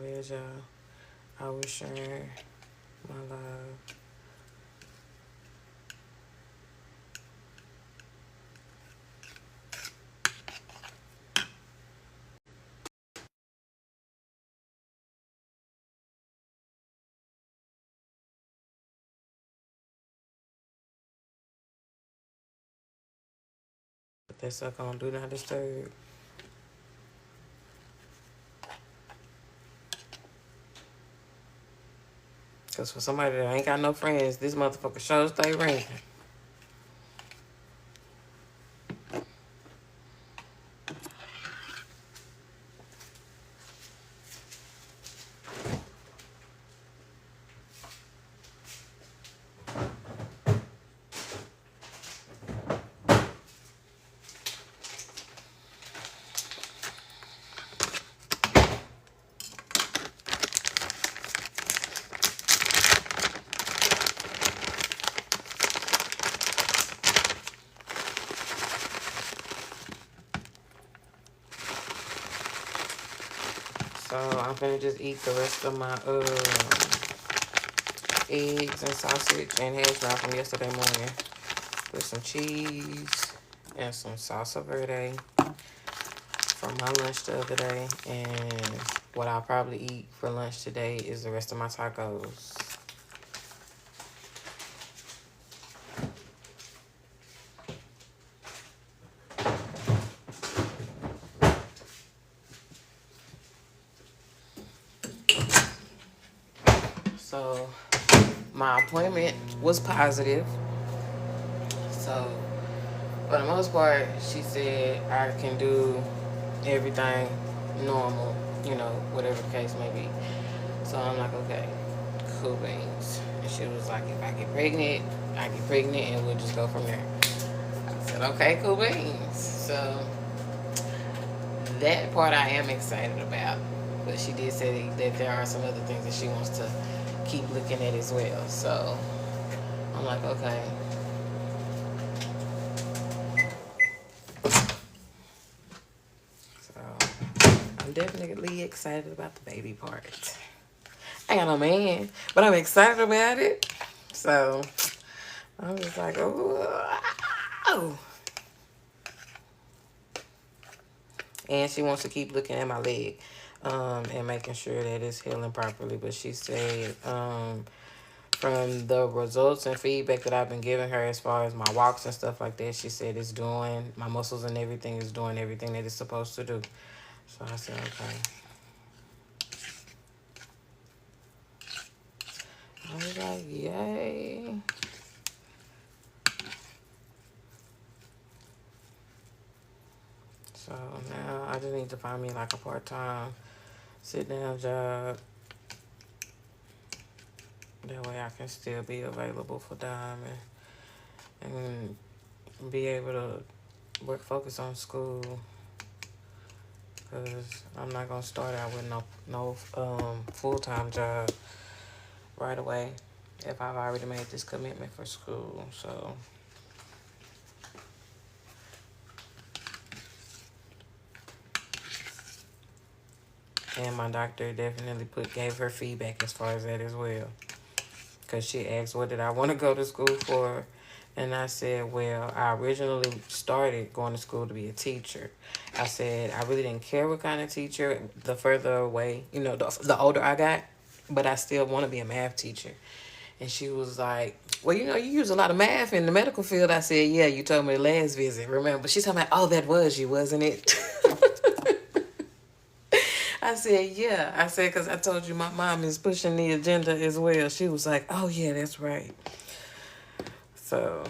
bad, y'all. I was sharing my live. But that sucker on Do Not Disturb. Because for somebody that ain't got no friends, this motherfucker sure stay ringing. So I'm finna just eat the rest of my eggs and sausage and hash brown from yesterday morning with some cheese and some salsa verde from my lunch the other day. And what I'll probably eat for lunch today is the rest of my tacos. So my appointment was positive. So for the most part, she said I can do everything normal, whatever the case may be. So I'm like, okay, cool beans. And she was like, if I get pregnant, I get pregnant and we'll just go from there. I said, okay, cool beans. So that part I am excited about. But she did say that there are some other things that she wants to keep looking at as well. So I'm like, okay. So I'm definitely excited about the baby part. I ain't got no man, but I'm excited about it. So I'm just like, oh. And she wants to keep looking at my leg and making sure that it's healing properly. But she said from the results and feedback that I've been giving her as far as my walks and stuff like that, she said it's doing, my muscles and everything is doing everything that it's supposed to do. So I said, okay. I was like, yay. So now I just need to find me like a part-time sit-down job. That way I can still be available for Dime and be able to focus on school. Because I'm not going to start out with no full-time job right away if I've already made this commitment for school. So and my doctor definitely gave her feedback as far as that as well. Because she asked, what did I want to go to school for? And I said, well, I originally started going to school to be a teacher. I said, I really didn't care what kind of teacher, the further away, the older I got, but I still want to be a math teacher. And she was like, well, you use a lot of math in the medical field. I said, yeah, you told me the last visit, remember? She's talking about, oh, that was you, wasn't it? I said, yeah. I said, because I told you my mom is pushing the agenda as well. She was like, oh, yeah, that's right. So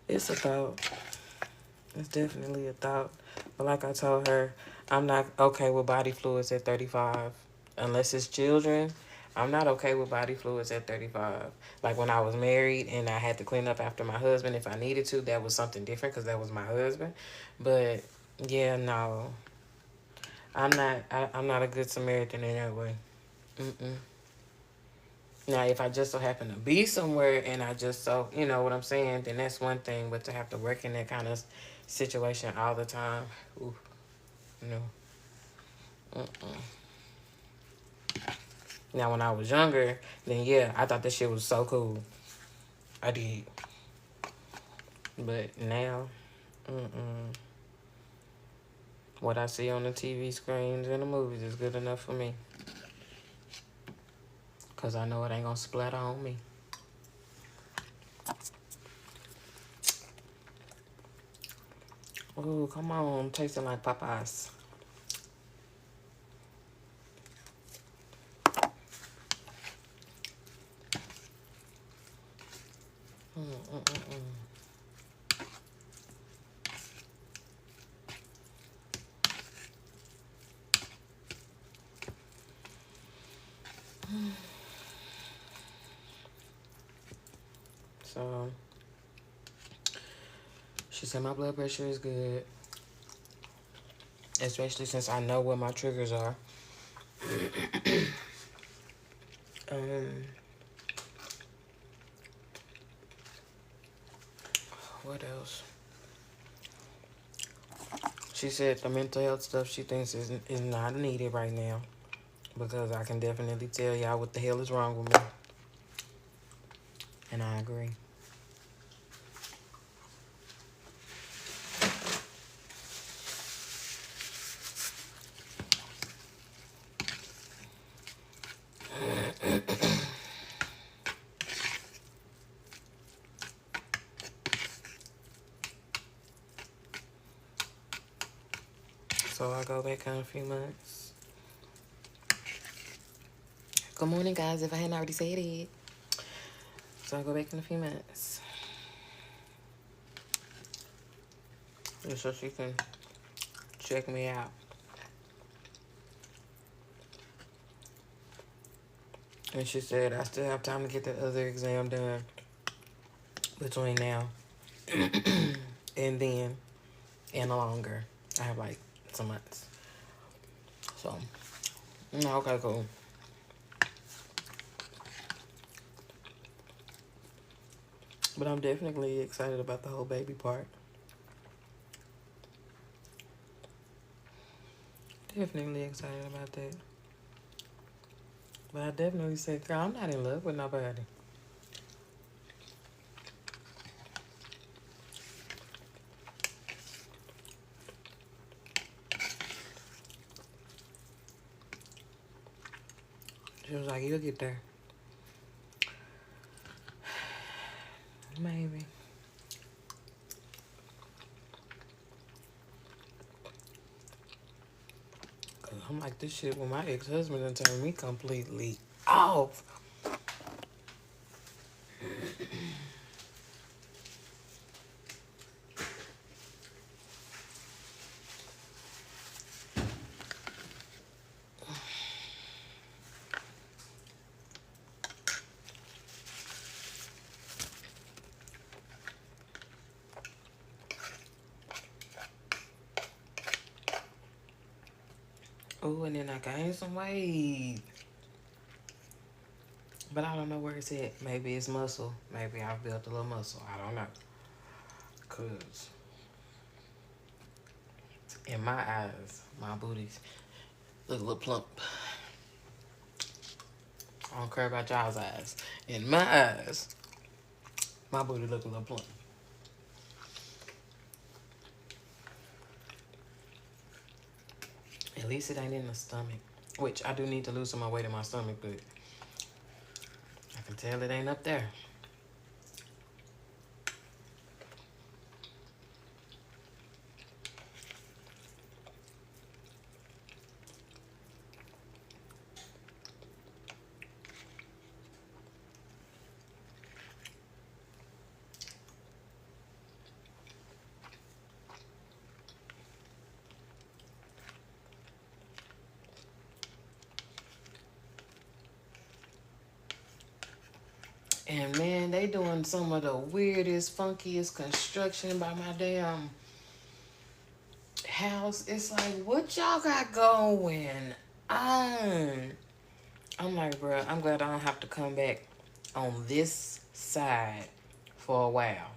it's a thought. It's definitely a thought. But like I told her, I'm not okay with body fluids at 35. Unless it's children, I'm not okay with body fluids at 35. Like when I was married and I had to clean up after my husband if I needed to, that was something different because that was my husband. But yeah, no. I'm not a good Samaritan in that way. Mm-mm. Now, if I just so happen to be somewhere and I just so, you know what I'm saying, then that's one thing. But to have to work in that kind of situation all the time, ooh, no. Now, when I was younger, then yeah, I thought this shit was so cool. I did. But now, what I see on the TV screens and the movies is good enough for me. Because I know it ain't going to splatter on me. Oh, come on. Tasting like Popeyes. So, she said my blood pressure is good. Especially since I know what my triggers are. What else? She said the mental health stuff she thinks is not needed right now. Because I can definitely tell y'all what the hell is wrong with me. And I agree. So I go back in a few months. Good morning, guys, if I hadn't already said it. So I go back in a few months. Just so she can check me out. And she said I still have time to get the other exam done between now and then and longer. I have like some months. So, okay, cool. But I'm definitely excited about the whole baby part. Definitely excited about that. But I definitely said, girl, I'm not in love with nobody. She was like, you'll get there. Maybe. Cause I'm like, this shit with my ex-husband done turned me completely off. Oh, and then I gained some weight. But I don't know where it's at. Maybe it's muscle. Maybe I've built a little muscle. I don't know. Cause in my eyes, my booties look a little plump. I don't care about y'all's eyes. In my eyes, my booty look a little plump. At least it ain't in the stomach. Which I do need to lose some of my weight in my stomach, but I can tell it ain't up there. And man, they doing some of the weirdest, funkiest construction by my damn house. It's like, what y'all got going on? I'm like, bro, I'm glad I don't have to come back on this side for a while.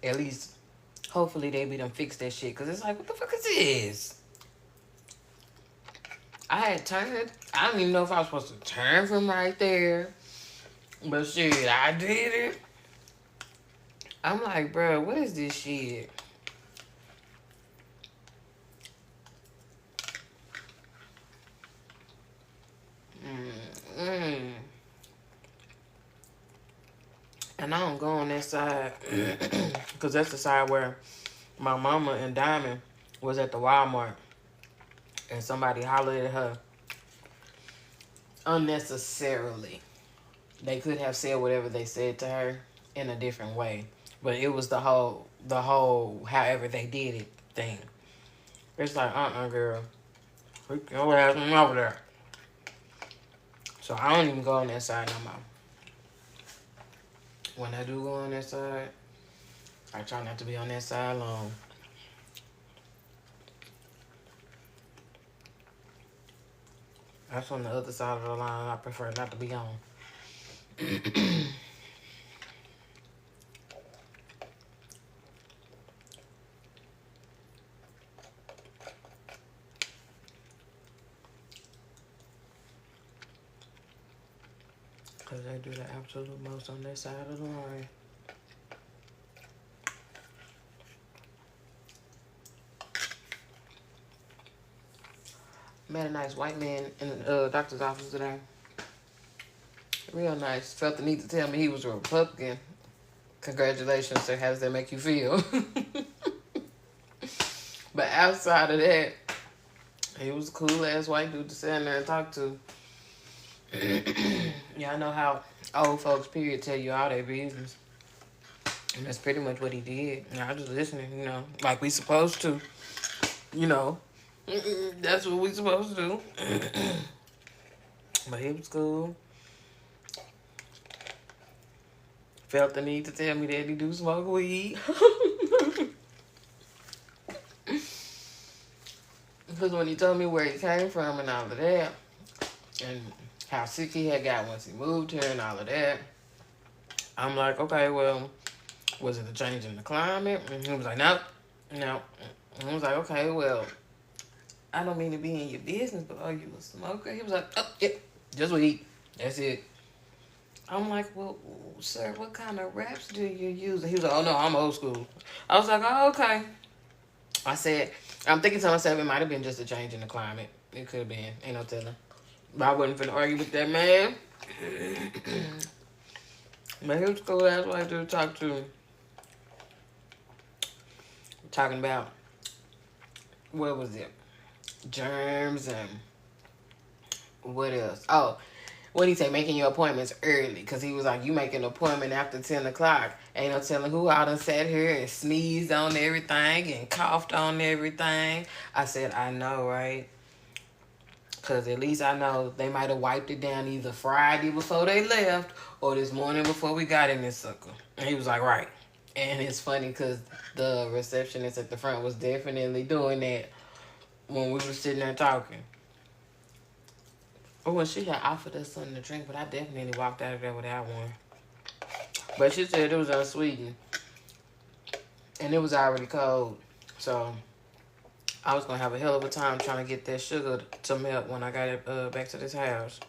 At least, hopefully they be done fix that shit. Cause it's like, what the fuck is this? I had turned. I don't even know if I was supposed to turn from right there. But shit, I did it. I'm like, bro, what is this shit? Mm-mm. And I don't go on that side. Because that's the side where my mama and Diamond was at the Walmart. And somebody hollered at her unnecessarily. They could have said whatever they said to her in a different way. But it was the whole however they did it thing. It's like, girl. Freak your ass on over there. So I don't even go on that side no more. When I do go on that side, I try not to be on that side long. That's on the other side of the line I prefer not to be on. Because they do the absolute most on that side of the line. Met a nice white man in the doctor's office today. Real nice. Felt the need to tell me he was a Republican. Congratulations, sir. How does that make you feel? But outside of that, he was a cool ass white dude to sit in there and talk to. Yeah, I know how old folks, period, tell you all their business. And that's pretty much what he did. And I was just listening, like we supposed to. That's what we supposed to do. But he was cool. Felt the need to tell me that he do smoke weed. Because when he told me where he came from and all of that, and how sick he had got once he moved here and all of that, I'm like, okay, well, was it a change in the climate? And he was like, no. And I was like, okay, well, I don't mean to be in your business, but are you a smoker? He was like, oh, yeah, just weed. That's it. I'm like, well, sir, what kind of wraps do you use? And he was like, oh, no, I'm old school. I was like, oh, okay. I said, I'm thinking to myself, it might have been just a change in the climate. It could have been. Ain't no telling. But I wasn't finna argue with that man. But he was cool. That's what I do talk to. Talking about, what was it? Germs and what else? Oh, what did he say? Making your appointments early. Because he was like, you make an appointment after 10 o'clock. Ain't no telling who I done sat here and sneezed on everything and coughed on everything. I said, I know, right? Because at least I know they might have wiped it down either Friday before they left or this morning before we got in this sucker. And he was like, right. And it's funny because the receptionist at the front was definitely doing that when we were sitting there talking. Oh, and she had offered us something to drink, but I definitely walked out of there without one. But she said it was unsweetened. And it was already cold. So I was going to have a hell of a time trying to get that sugar to melt when I got it back to this house.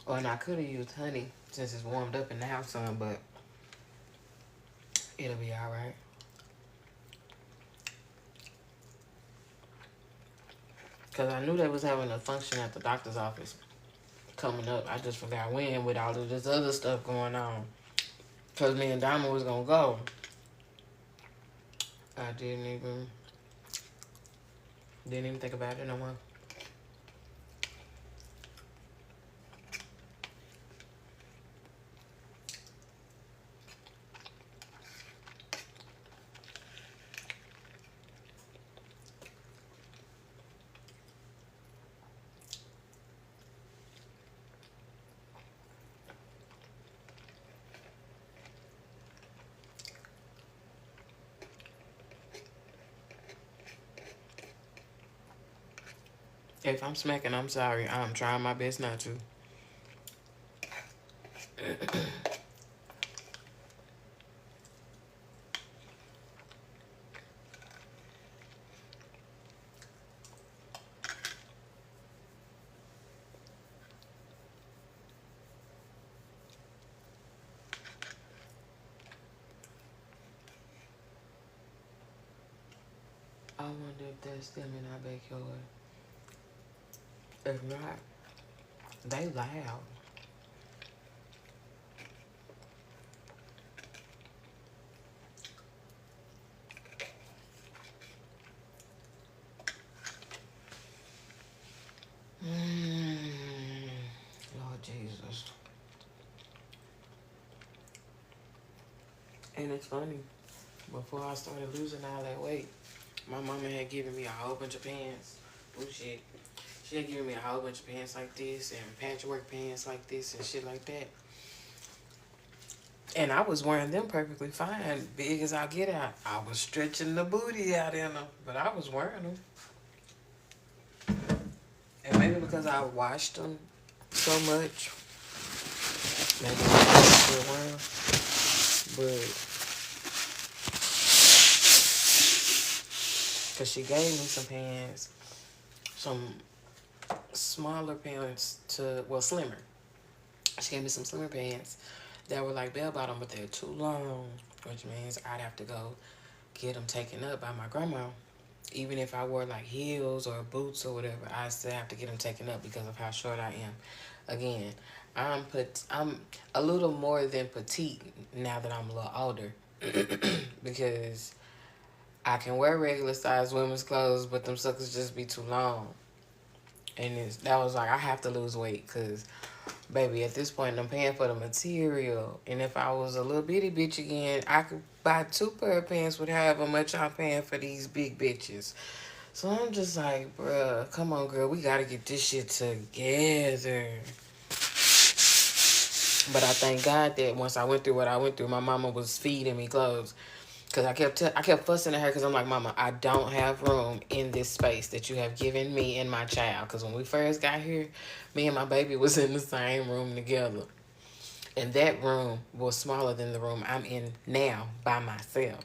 Oh, and I could have used honey since it's warmed up in the house some, but it'll be all right. Because I knew they was having a function at the doctor's office coming up. I just forgot when with all of this other stuff going on. Because me and Diamond was going to go. I didn't even think about it no more. If I'm smacking, I'm sorry. I'm trying my best not to. wonder if that's them in our backyard. If not, they loud. Lord Jesus. And it's funny, before I started losing all that weight, my mama had given me a whole bunch of pants. Oh shit. She had given me a whole bunch of pants like this and patchwork pants like this and shit like that. And I was wearing them perfectly fine, big as I get out. I was stretching the booty out in them, but I was wearing them. And maybe because I washed them so much, maybe I still wear them. But because she gave me some pants, some smaller pants slimmer. She gave me some slimmer pants that were like bell bottom, but they're too long, which means I'd have to go get them taken up by my grandma. Even if I wore like heels or boots or whatever, I still have to get them taken up because of how short I am. Again, I'm a little more than petite now that I'm a little older because I can wear regular size women's clothes, but them suckers just be too long. And that was like, I have to lose weight because, baby, at this point, I'm paying for the material. And if I was a little bitty bitch again, I could buy 2 pair of pants with however much I'm paying for these big bitches. So I'm just like, bruh, come on, girl. We got to get this shit together. But I thank God that once I went through what I went through, my mama was feeding me clothes. Because I kept fussing at her because I'm like, Mama, I don't have room in this space that you have given me and my child. Because when we first got here, me and my baby was in the same room together. And that room was smaller than the room I'm in now by myself.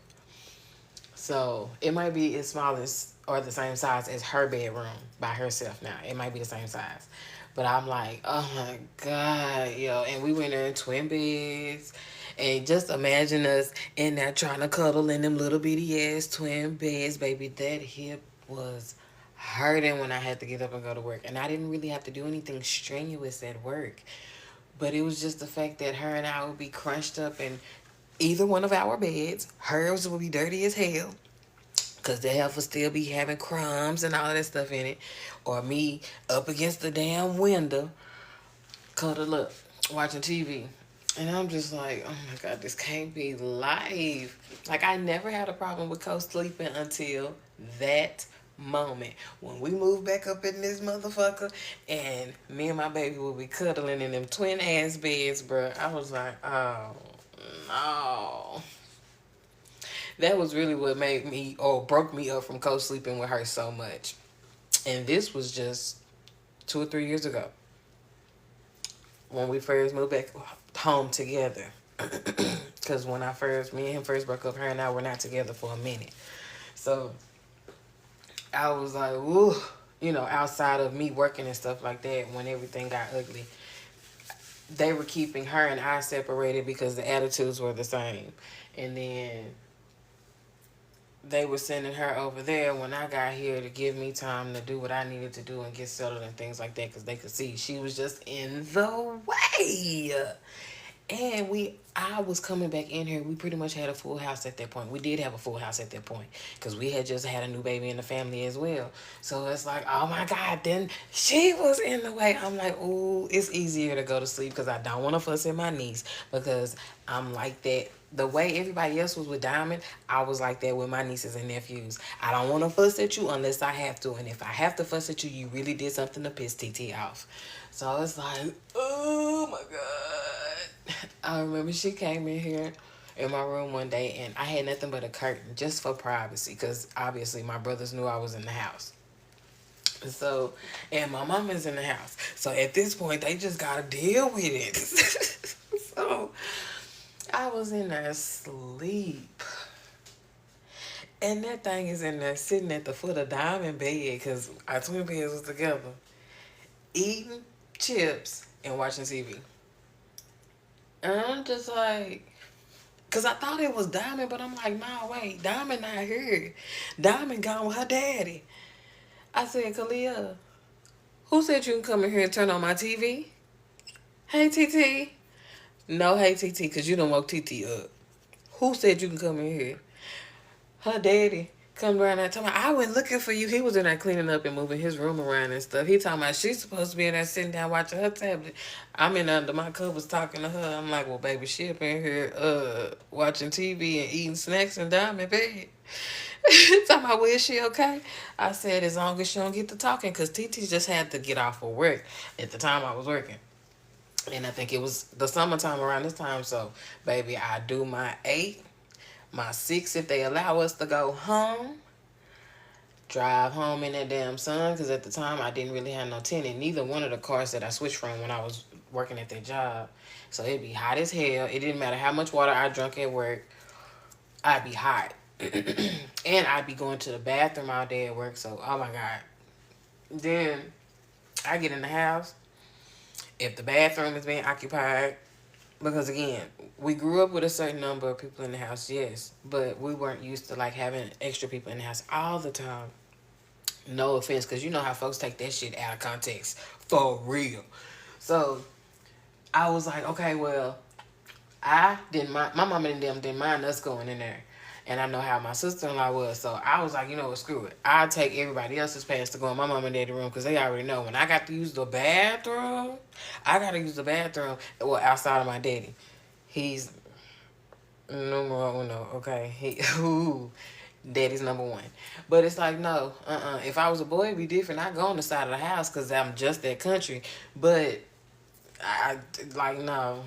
So it might be as small as or the same size as her bedroom by herself now. It might be the same size. But I'm like, oh my God, yo. And we went there in twin beds. And just imagine us in there trying to cuddle in them little bitty ass twin beds, baby. That hip was hurting when I had to get up and go to work. And I didn't really have to do anything strenuous at work. But it was just the fact that her and I would be crunched up in either one of our beds. Hers would be dirty as hell, because the heifer still be having crumbs and all of that stuff in it. Or me up against the damn window, cuddled up, watching TV. And I'm just like, oh my God, this can't be life. Like, I never had a problem with co-sleeping until that moment. When we moved back up in this motherfucker, and me and my baby will be cuddling in them twin-ass beds, bro. I was like, oh, no. That was really what made me, or broke me up from co-sleeping with her so much. And this was just 2 or 3 years ago when we first moved back home together. Because when me and him first broke up, her and I were not together for a minute. So I was like, ooh, outside of me working and stuff like that, when everything got ugly, they were keeping her and I separated because the attitudes were the same. And then they were sending her over there when I got here to give me time to do what I needed to do and get settled and things like that, because they could see she was just in the way. And I was coming back in here. We pretty much had a full house at that point. We did have a full house at that point because we had just had a new baby in the family as well. So it's like, oh my God, then she was in the way. I'm like, ooh, it's easier to go to sleep because I don't want to fuss at my niece, because I'm like that. The way everybody else was with Diamond, I was like that with my nieces and nephews. I don't want to fuss at you unless I have to. And if I have to fuss at you, you really did something to piss TT off. So it's like, oh my God. I remember she came in here in my room one day and I had nothing but a curtain just for privacy, because obviously my brothers knew I was in the house. So, and my mama's in the house. So at this point, they just got to deal with it. So I was in there asleep. And that thing is in there sitting at the foot of Diamond bed, because our twin beds was together, eating chips and watching TV. And I'm just like, Because I thought it was Diamond, but I'm like, nah, wait. Diamond not here. Diamond gone with her daddy. I said, Kalia, who said you can come in here and turn on my TV? Hey, TT. No, hey, TT, because you don't woke TT up. Who said you can come in here? Her daddy come around there talking about, I went looking for you. He was in there cleaning up and moving his room around and stuff. He talking about she's supposed to be in there sitting down watching her tablet. I'm in under my covers talking to her. I'm like, well, baby, she up in here watching TV and eating snacks and dying in bed. Talking about, well, is she okay? I said, as long as she don't get to talking, because TT just had to get off of work at the time I was working. And I think it was the summertime around this time. So, baby, I do my 8, my 6 if they allow us to go home. Drive home in that damn sun, because at the time I didn't really have no tenant. Neither one of the cars that I switched from when I was working at that job. So it'd be hot as hell. It didn't matter how much water I drank at work. I'd be hot. And I'd be going to the bathroom all day at work. So, oh my God. Then I get in the house. If the bathroom is being occupied, because again, we grew up with a certain number of people in the house, yes, but we weren't used to like having extra people in the house all the time. No offense, because you know how folks take that shit out of context for real. So I was like, okay, well, I didn't mind, my mama and them didn't mind us going in there. And I know how my sister-in-law was. So I was like, you know what, screw it. I'll take everybody else's pass to go in my mama and daddy room, because they already know when I got to use the bathroom, I got to use the bathroom, well, outside of my daddy. He's numero uno, okay? Daddy's number 1. But it's like, no, if I was a boy, it'd be different. I'd go on the side of the house because I'm just that country. But, no.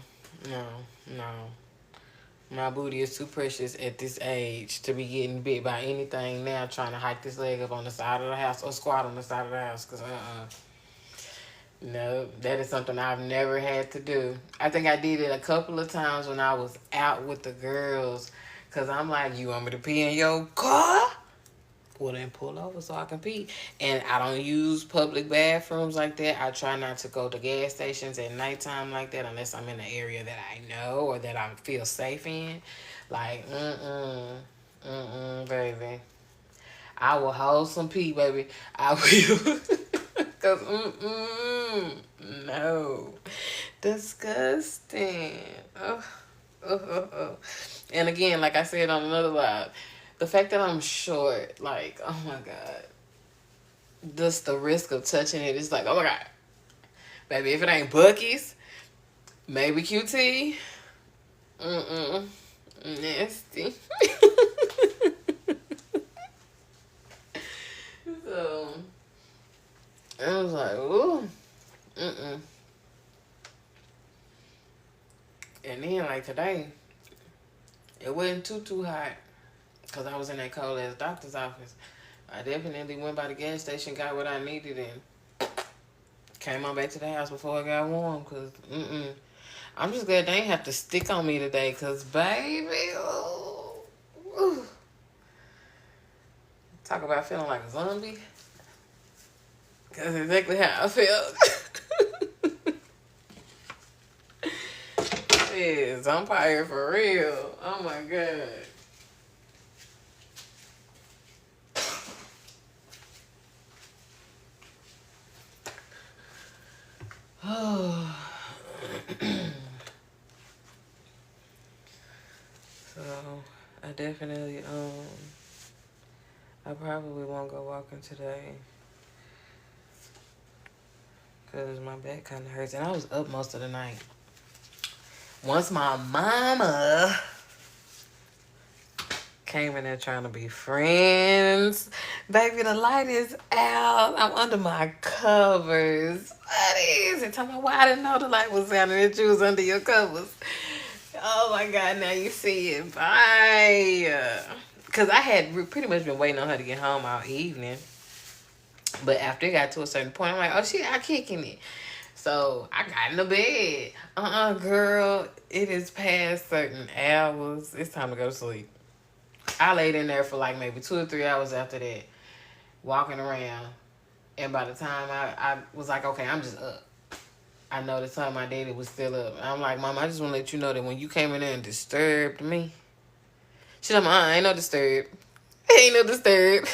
My booty is too precious at this age to be getting bit by anything now, trying to hike this leg up on the side of the house or squat on the side of the house. Because, no, that is something I've never had to do. I think I did it a couple of times when I was out with the girls. Because I'm like, you want me to pee in your car? Well, then pull over so I can pee. And I don't use public bathrooms like that. I try not to go to gas stations at nighttime like that unless I'm in an area that I know or that I feel safe in. Like, baby. I will hold some pee, baby. I will. Because, no. Disgusting. And again, like I said on another live, the fact that I'm short, like, oh my God. Just the risk of touching it is like, oh my God. Baby, if it ain't Buc-ee's, maybe QT. Nasty. So, I was like, ooh. And then, like, today, it wasn't too hot. Because I was in that cold ass doctor's office. I definitely went by the gas station, got what I needed, and came on back to the house before it got warm. Because, I'm just glad they ain't have to stick on me today. Because, baby, talk about feeling like a zombie. That's exactly how I felt. Yeah, vampire for real. Oh, my God. Oh. So I definitely I probably won't go walking today because my back kind of hurts, and I was up most of the night. Once my mama came in there trying to be friends, baby, the light is out. I'm under my covers. What is it? Tell me why I didn't know the light was out and that you was under your covers. Oh my God, now you see it. Bye. Because I had pretty much been waiting on her to get home all evening. But after it got to a certain point, I'm like, oh, she out kicking it. So I got in the bed. Girl, it is past certain hours. It's time to go to sleep. I laid in there for like maybe 2 or 3 hours after that, walking around. And by the time I was like, okay, I'm just up. I know the time my daddy was still up. I'm like, Mom, I just want to let you know that when you came in there and disturbed me, she's like, ain't no disturb. Ain't no disturb.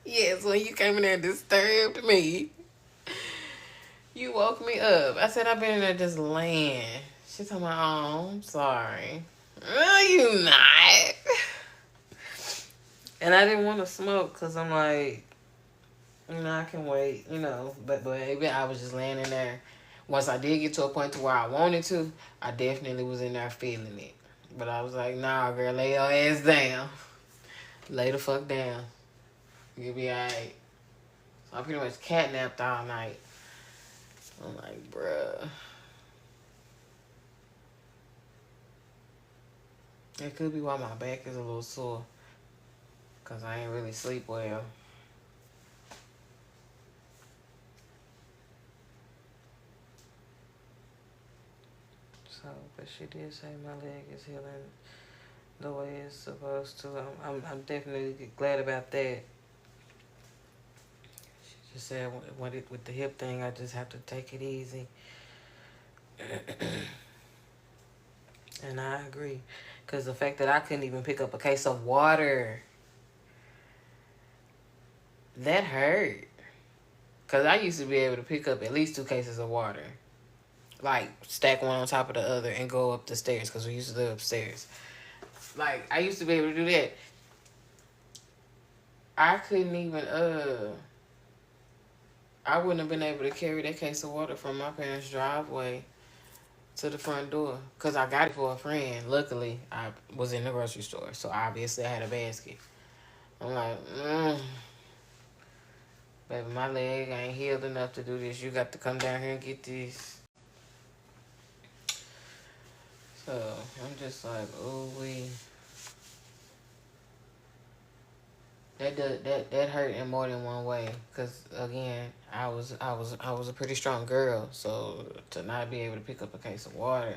Yes, when you came in there and disturbed me, you woke me up. I said, I've been in there just laying. She told me, oh, I'm sorry. No, you not. And I didn't want to smoke because I'm like, I can wait, But baby, I was just laying in there. Once I did get to a point to where I wanted to, I definitely was in there feeling it. But I was like, nah, girl, lay your ass down. Lay the fuck down. You'll be alright. So I pretty much catnapped all night. I'm like, bruh. It could be why my back is a little sore. Because I ain't really sleep well. So, but she did say my leg is healing the way it's supposed to. I'm definitely glad about that. She just said with the hip thing, I just have to take it easy. And I agree. Because the fact that I couldn't even pick up a case of water, that hurt. Because I used to be able to pick up at least 2 cases of water. Like, stack one on top of the other and go up the stairs. Because we used to live upstairs. Like, I used to be able to do that. I couldn't even, I wouldn't have been able to carry that case of water from my parents' driveway to the front door. Because I got it for a friend. Luckily, I was in the grocery store. So, obviously, I had a basket. I'm like, baby, my leg ain't healed enough to do this. You got to come down here and get this. So, I'm just like, oh, that hurt in more than one way. Cause again, I was a pretty strong girl. So to not be able to pick up a case of water,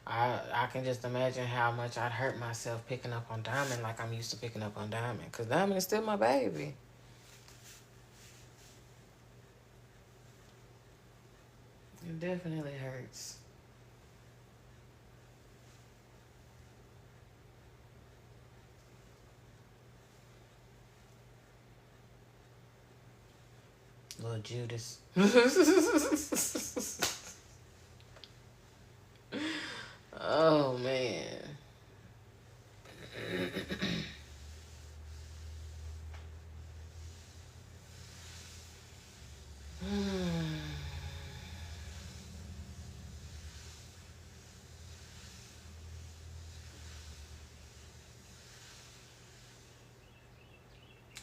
I can just imagine how much I'd hurt myself picking up on Diamond like I'm used to picking up on Diamond. Cause Diamond is still my baby. It definitely hurts. Little Judas. Oh, man.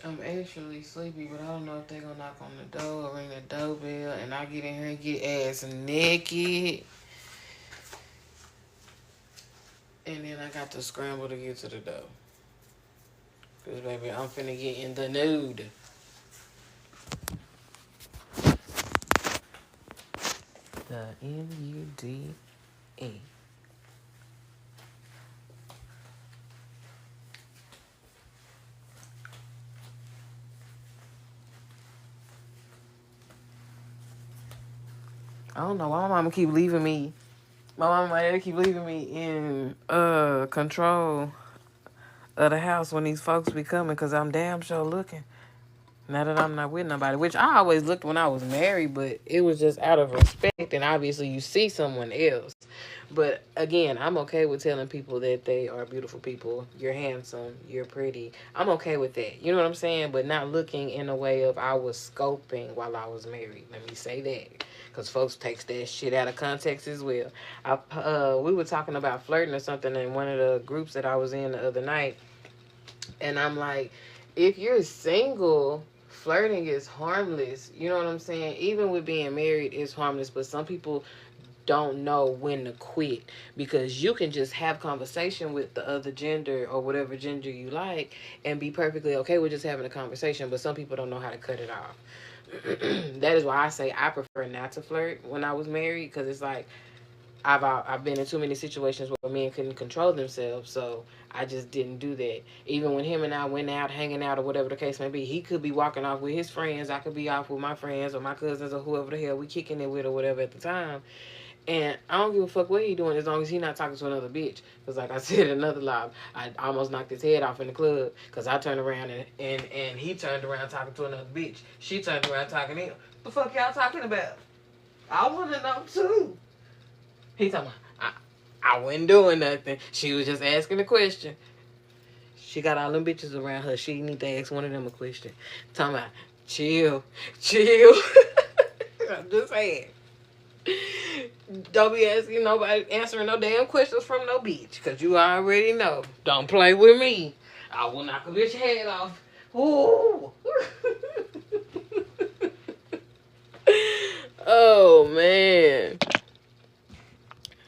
I'm actually sleepy, but I don't know if they're gonna knock on the door or ring the doorbell, and I get in here and get ass naked. And then I got to scramble to get to the door. Because, baby, I'm finna get in the nude. The N-U-D-E. I don't know why my mama keep leaving me. My mama and my daddy keep leaving me in control of the house when these folks be coming, because I'm damn sure looking. Now that I'm not with nobody, which I always looked when I was married, but it was just out of respect, and obviously you see someone else. But again, I'm okay with telling people that they are beautiful people. You're handsome, you're pretty. I'm okay with that. You know what I'm saying? But not looking in a way of I was scoping while I was married. Let me say that. Because folks takes that shit out of context as well. We were talking about flirting or something in one of the groups that I was in the other night. And I'm like, if you're single, flirting is harmless. You know what I'm saying? Even with being married, it's harmless. But some people don't know when to quit, because you can just have conversation with the other gender or whatever gender you like and be perfectly okay with just having a conversation. But some people don't know how to cut it off. That is why I say I prefer not to flirt when I was married, because it's like I've been in too many situations where men couldn't control themselves, so I just didn't do that. Even when him and I went out, hanging out, or whatever the case may be, he could be walking off with his friends, I could be off with my friends or my cousins or whoever the hell we kicking it with or whatever at the time. And I don't give a fuck what he doing as long as he not talking to another bitch. Because like I said in another live, I almost knocked his head off in the club because I turned around and he turned around talking to another bitch. She turned around talking to him. What the fuck y'all talking about? I want to know too. He talking about, I wasn't doing nothing. She was just asking a question. She got all them bitches around her. She need to ask one of them a question. Talking about, chill. I'm just saying. Don't be asking nobody, answering no damn questions from no bitch. Because you already know. Don't play with me. I will knock a bitch head off. Ooh. Oh, man.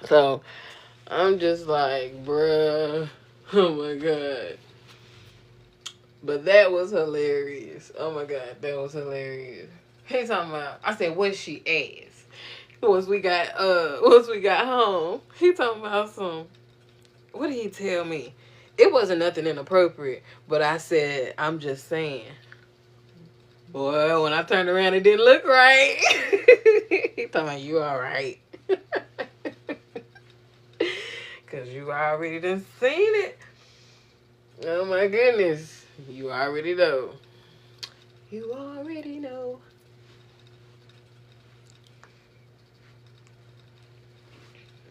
So, I'm just like, bruh. Oh, my God. But that was hilarious. Oh, my God. That was hilarious. He talking about, I said, what she asked? Once we got home, he talking about some, what did he tell me? It wasn't nothing inappropriate, but I said, I'm just saying. Boy, when I turned around, it didn't look right. He talking about, you all right. Because you already done seen it. Oh, my goodness. You already know. You already know.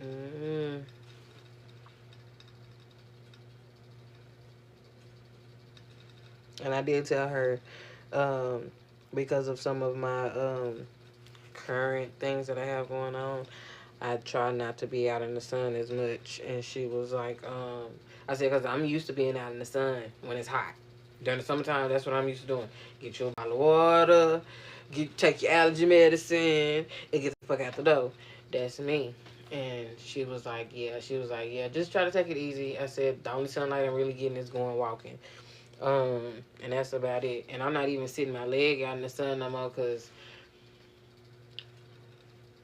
Mm. And I did tell her, because of some of my current things that I have going on, I try not to be out in the sun as much. And she was like, I said, because I'm used to being out in the sun when it's hot. During the summertime, that's what I'm used to doing. Get you a bottle of water, take your allergy medicine, and get the fuck out the door. That's me. And she was like, yeah, just try to take it easy. I said, the only sunlight I'm really getting is going walking. And that's about it. And I'm not even sitting my leg out in the sun no more because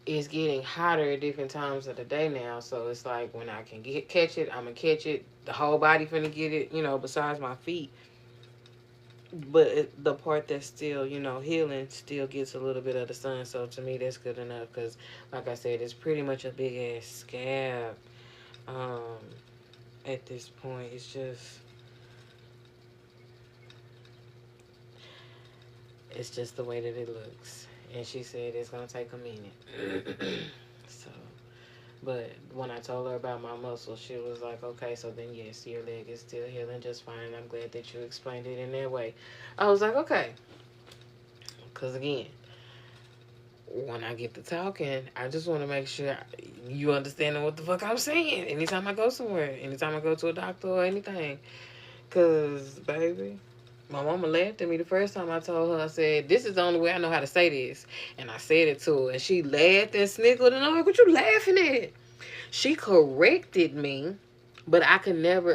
it's getting hotter at different times of the day now. So it's like when I can catch it, I'm going to catch it. The whole body finna get it, besides my feet. But the part that's still, healing still gets a little bit of the sun. So to me, that's good enough because, like I said, it's pretty much a big-ass scab. At this point, it's just the way that it looks. And she said it's going to take a minute. So, but when I told her about my muscle, she was like, okay, so then yes, your leg is still healing just fine. I'm glad that you explained it in that way. I was like, okay. Because again, when I get to talking, I just want to make sure you understanding what the fuck I'm saying. Anytime I go somewhere, anytime I go to a doctor or anything. Because, baby, my mama laughed at me the first time I told her. I said, this is the only way I know how to say this. And I said it to her. And she laughed and sniggled. And I'm like, what you laughing at? She corrected me. But I could never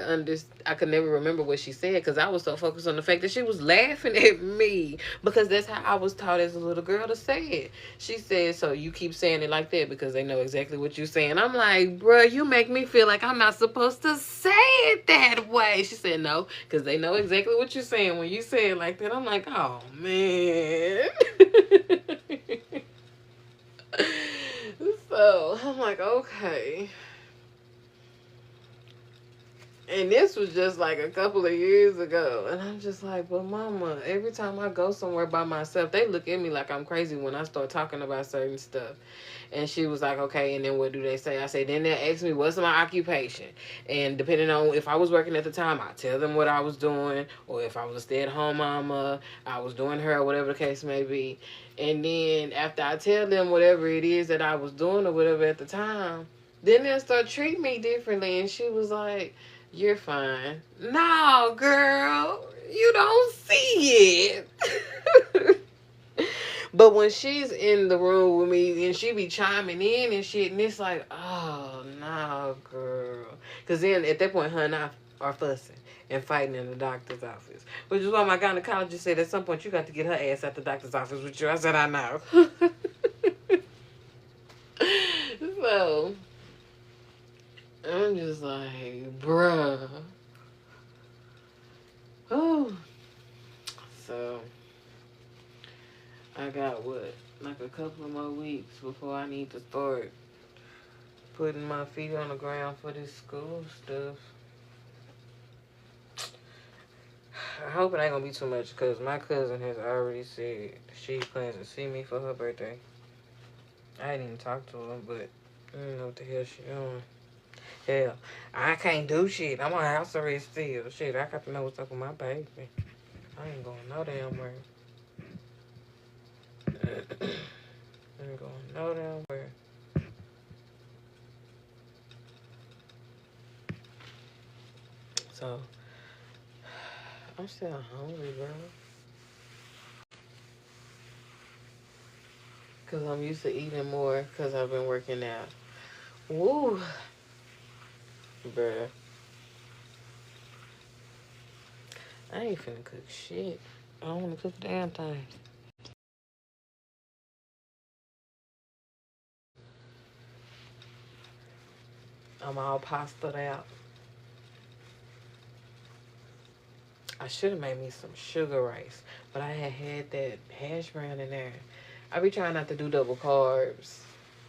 remember what she said because I was so focused on the fact that she was laughing at me because that's how I was taught as a little girl to say it. She said, so you keep saying it like that because they know exactly what you're saying. I'm like, bruh, you make me feel like I'm not supposed to say it that way. She said, no, because they know exactly what you're saying when you say it like that. I'm like, oh, man. So I'm like, okay. And this was just like a couple of years ago. And I'm just like, but mama, every time I go somewhere by myself, they look at me like I'm crazy when I start talking about certain stuff. And she was like, okay, and then what do they say? I say, then they ask me, what's my occupation? And depending on if I was working at the time, I tell them what I was doing. Or if I was a stay-at-home mama, I was doing her, or whatever the case may be. And then after I tell them whatever it is that I was doing or whatever at the time, then they'll start treating me differently. And she was like, you're fine. No, girl, you don't see it. But when she's in the room with me and she be chiming in and shit, and it's like, oh, no, girl. Because then at that point, her and I are fussing and fighting in the doctor's office. Which is why my gynecologist said at some point, you got to get her ass at the doctor's office with you. I said, I know. So, I'm just like, bruh. Oh. So, I got what? Like a couple of more weeks before I need to start putting my feet on the ground for this school stuff. I hope it ain't gonna be too much because my cousin has already said she plans to see me for her birthday. I ain't even talked to her, but I don't know what the hell she doing. Hell, I can't do shit. I'm on house arrest still. Shit, I got to know what's up with my baby. I ain't going no damn where. I ain't going no damn where. So, I'm still hungry, bro. Because I'm used to eating more because I've been working out. Woo. Bruh. I ain't finna cook shit. I don't want to cook a damn thing. I'm all pastaed out. I should have made me some sugar rice, but I had that hash brown in there. I be trying not to do double carbs.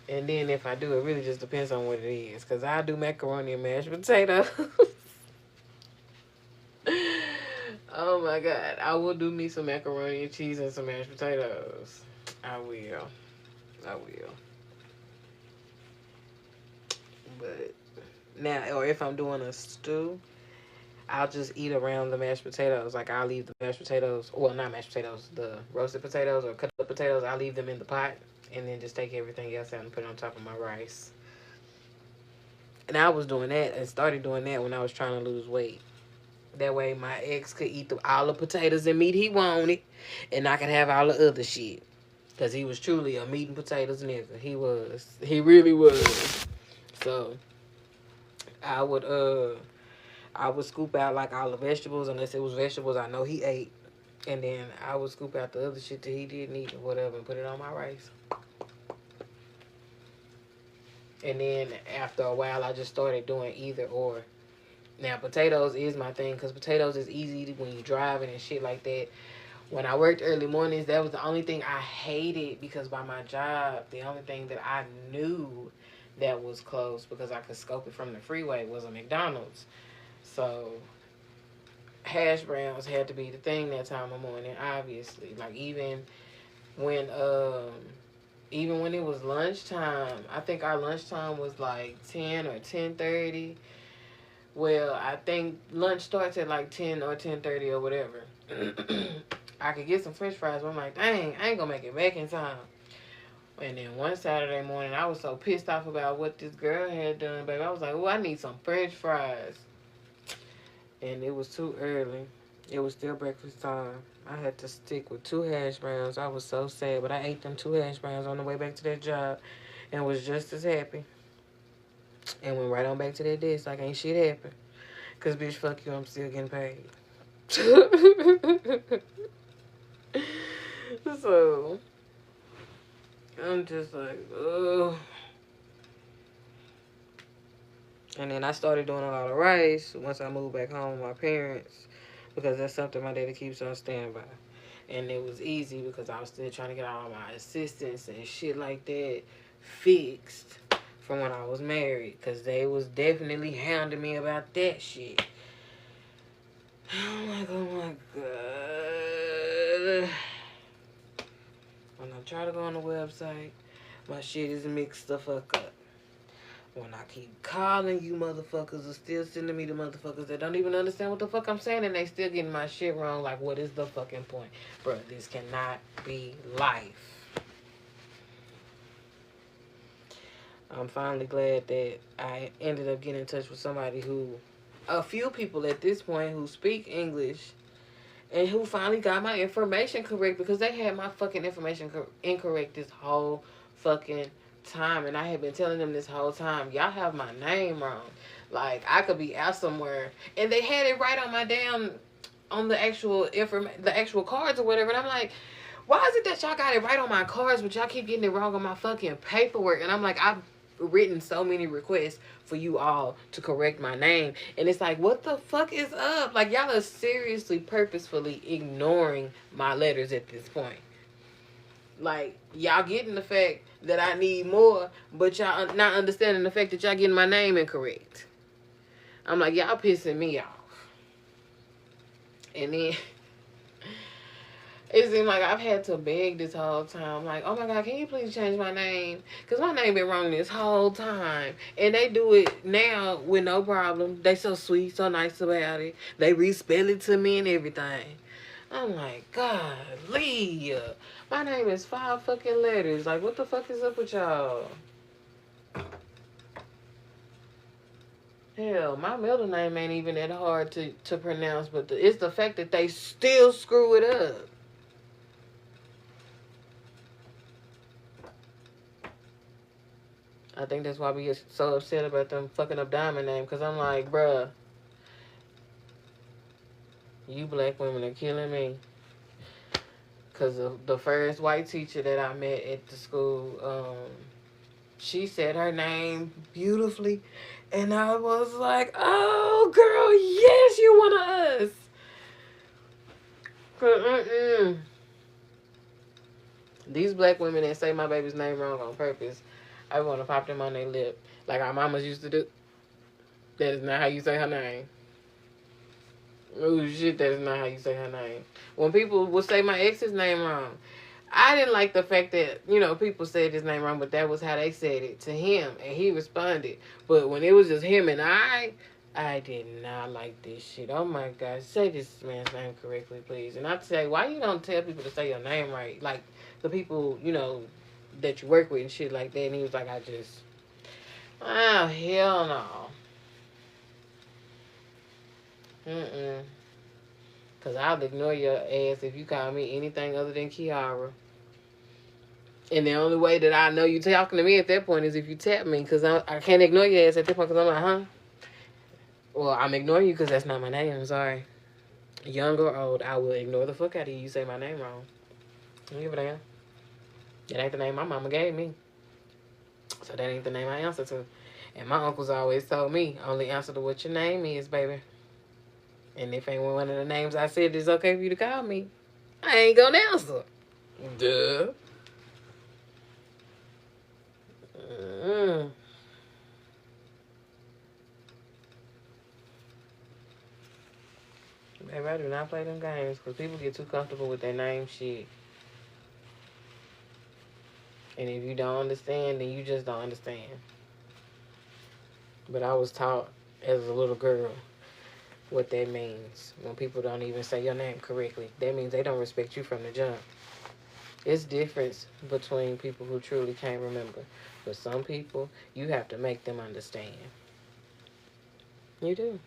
And then if I do, it really just depends on what it is. Because I do macaroni and mashed potatoes. Oh my God. I will do me some macaroni and cheese and some mashed potatoes. I will. I will. But now, or if I'm doing a stew, I'll just eat around the mashed potatoes. Like, I'll leave the mashed potatoes, well, not mashed potatoes, the roasted potatoes or cut up potatoes, I'll leave them in the pot and then just take everything else out and put it on top of my rice. And I was doing that and started doing that when I was trying to lose weight. That way my ex could eat all the potatoes and meat he wanted, and I could have all the other shit. Because he was truly a meat and potatoes nigga. He was. He really was. So, I would, I would scoop out like all the vegetables, unless it was vegetables I know he ate. And then I would scoop out the other shit that he didn't eat or whatever and put it on my rice. And then after a while, I just started doing either or. Now, potatoes is my thing because potatoes is easy when you're driving and shit like that. When I worked early mornings, that was the only thing I hated because by my job, the only thing that I knew that was close because I could scope it from the freeway was a McDonald's. So, hash browns had to be the thing that time of morning, obviously. Like, even when it was lunchtime, I think our lunchtime was like 10 or 10:30. Well, I think lunch starts at like 10 or 10:30 or whatever. I could get some french fries, but I'm like, dang, I ain't gonna make it back in time. And then one Saturday morning, I was so pissed off about what this girl had done, baby. I was like, oh, I need some french fries. And it was too early. It was still breakfast time. I had to stick with 2 hash browns. I was so sad, but I ate them 2 hash browns on the way back to that job and was just as happy. And went right on back to that desk like ain't shit happened. Because, bitch, fuck you, I'm still getting paid. So, I'm just like, ugh. And then I started doing a lot of rice once I moved back home with my parents because that's something my daddy keeps on standby. And it was easy because I was still trying to get all my assistants and shit like that fixed from when I was married because they was definitely hounding me about that shit. I'm like, oh my God. When I try to go on the website, my shit is mixed the fuck up. When I keep calling, you motherfuckers are still sending me the motherfuckers that don't even understand what the fuck I'm saying, and they still getting my shit wrong. Like, what is the fucking point? Bro, this cannot be life. I'm finally glad that I ended up getting in touch with somebody who, a few people at this point who speak English and who finally got my information correct because they had my fucking information incorrect this whole fucking time. And I had been telling them this whole time, y'all have my name wrong. Like, I could be out somewhere. And they had it right on my damn, on the actual the actual cards or whatever. And I'm like, why is it that y'all got it right on my cards, but y'all keep getting it wrong on my fucking paperwork? And I'm like, written so many requests for you all to correct my name. And it's like, what the fuck is up? Like, y'all are seriously, purposefully ignoring my letters at this point. Like, y'all getting the fact that I need more, but y'all not understanding the fact that y'all getting my name incorrect. I'm like, y'all pissing me off. And then it seems like I've had to beg this whole time. Like, oh my God, can you please change my name? Because my name been wrong this whole time. And they do it now with no problem. They so sweet, so nice about it. They respell it to me and everything. I'm like, golly. My name is 5 fucking letters. Like, what the fuck is up with y'all? Hell, my middle name ain't even that hard to pronounce, but it's the fact that they still screw it up. I think that's why we get so upset about them fucking up Diamond name, because I'm like, bruh, you black women are killing me. Because the first white teacher that I met at the school, she said her name beautifully, and I was like, oh, girl, yes, you're one of us. These black women that say my baby's name wrong on purpose, I want to pop them on their lip like our mamas used to do. That is not how you say her name. Oh shit, that is not how you say her name. When people would say my ex's name wrong, I didn't like the fact that, you know, people said his name wrong, but that was how they said it to him, and he responded. But when it was just him and I did not like this shit. Oh my God, say this man's name correctly, please. And I say, why you don't tell people to say your name right? Like the people, you know, that you work with and shit like that. And he was like, oh, hell no. Because I'll ignore your ass if you call me anything other than Kiara. And the only way that I know you talking to me at that point is if you tap me. Because I can't ignore your ass at that point because I'm like, huh? Well, I'm ignoring you because that's not my name. I'm sorry. Young or old, I will ignore the fuck out of you. You say my name wrong. I don't give a damn. That ain't the name my mama gave me. So that ain't the name I answer to. And my uncles always told me, only answer to what your name is, baby. And if ain't one of the names I said it's okay for you to call me, I ain't gonna answer. Duh. Baby, I do not play them games because people get too comfortable with their name shit. And if you don't understand, then you just don't understand. But I was taught as a little girl what that means when people don't even say your name correctly. That means they don't respect you from the jump. It's difference between people who truly can't remember. But some people, you have to make them understand. You do.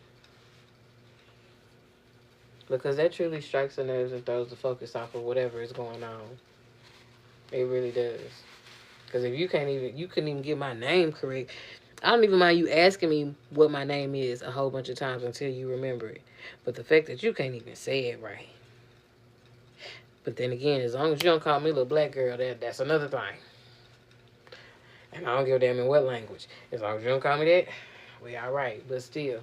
Because that truly strikes the nerves and throws the focus off of whatever is going on. It really does. Because if you couldn't even get my name correct, I don't even mind you asking me what my name is a whole bunch of times until you remember it. But the fact that you can't even say it right. But then again, as long as you don't call me little black girl, that's another thing. And I don't give a damn in what language. As long as you don't call me that, we all right. But still.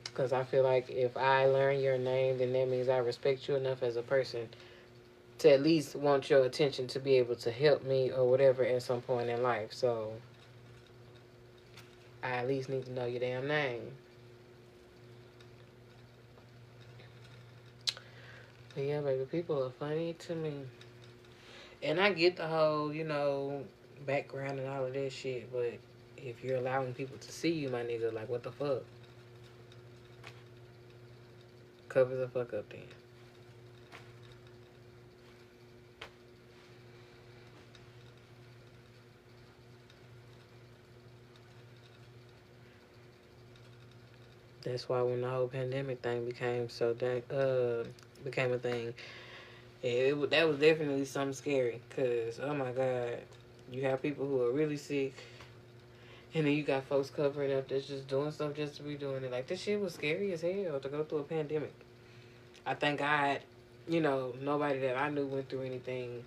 Because I feel like if I learn your name, then that means I respect you enough as a person to at least want your attention to be able to help me or whatever at some point in life. So I at least need to know your damn name. But yeah, baby, people are funny to me. And I get the whole, you know, background and all of that shit, but if you're allowing people to see you, my nigga, like, what the fuck? Cover the fuck up then. That's why when the whole pandemic thing became became a thing, that was definitely something scary. Cause oh my God, you have people who are really sick, and then you got folks covering up that's just doing stuff just to be doing it. Like this shit was scary as hell to go through a pandemic. I thank God, you know, nobody that I knew went through anything,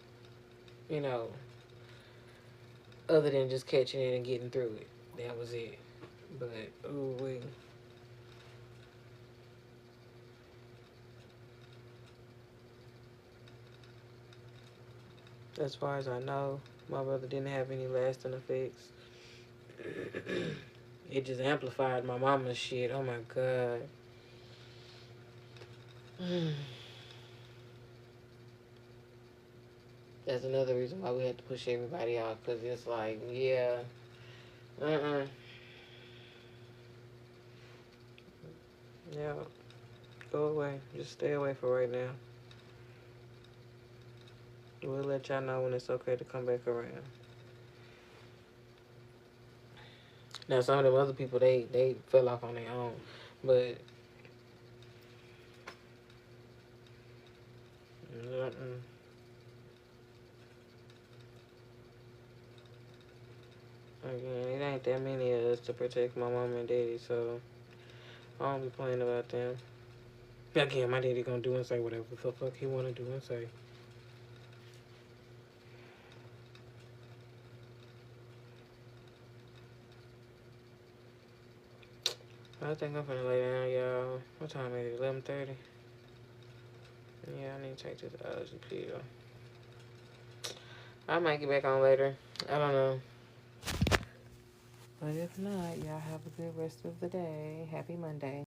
you know, other than just catching it and getting through it. That was it. But, ooh, wait. As far as I know, my brother didn't have any lasting effects. It just amplified my mama's shit. Oh my God. That's another reason why we had to push everybody out. Because it's like, yeah. Yeah. Go away. Just stay away for right now. We'll let y'all know when it's okay to come back around. Now, some of them other people, they fell off on their own. But, again, it ain't that many of us to protect my mom and daddy, so I don't be playing about them. Again, my daddy gonna do and say whatever the fuck he wanna do and say. I think I'm finna lay down, y'all. What time is it? 11:30. Yeah, I need to take this allergy pill. I might get back on later. I don't know. But if not, y'all have a good rest of the day. Happy Monday.